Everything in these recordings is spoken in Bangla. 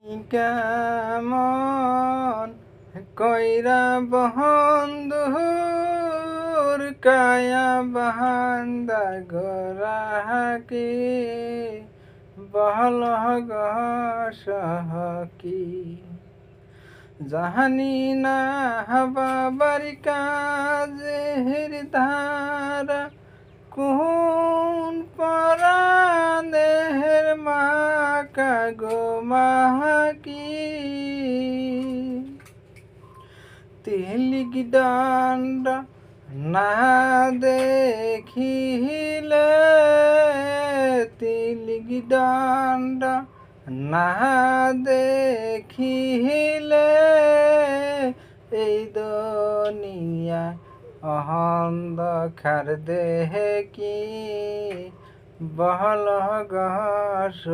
কেমন কইরা বন্ধুর কায়া বাহান্দা গোরাকি বহল গহসহকি জাহানি না বাবার কাজের ধারা কোন পরাণের মাকা গো মাকি তিলিক দণ্ড না দেখিলে তিলিক দণ্ড না দেখিলে এই দুনিয়া অন্ধকার দেহে কি বহল গহসহকি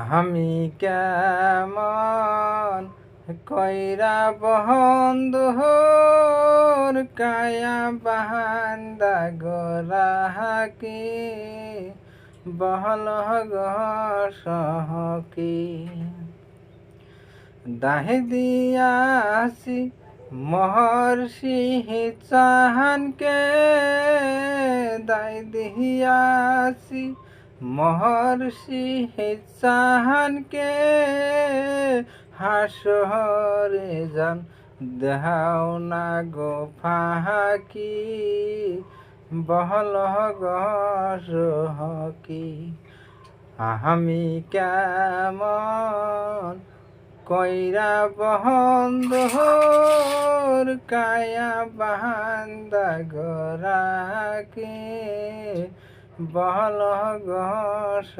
আমি কেমন কইরা বন্ধুর কায়া বাহান্দা গোরাকি বহল গহসহকি দাহে দিয়াছি মহর্ষি চাহানকে দায় দিয়াছি মহর্ষি চাহানকে হাসরে যান দেহাও না গো ফাঁকি বহল গহসহকি আমি কেমন কইরা বন্ধুর কায়া বাহান্দা গোরাকি বহল গহস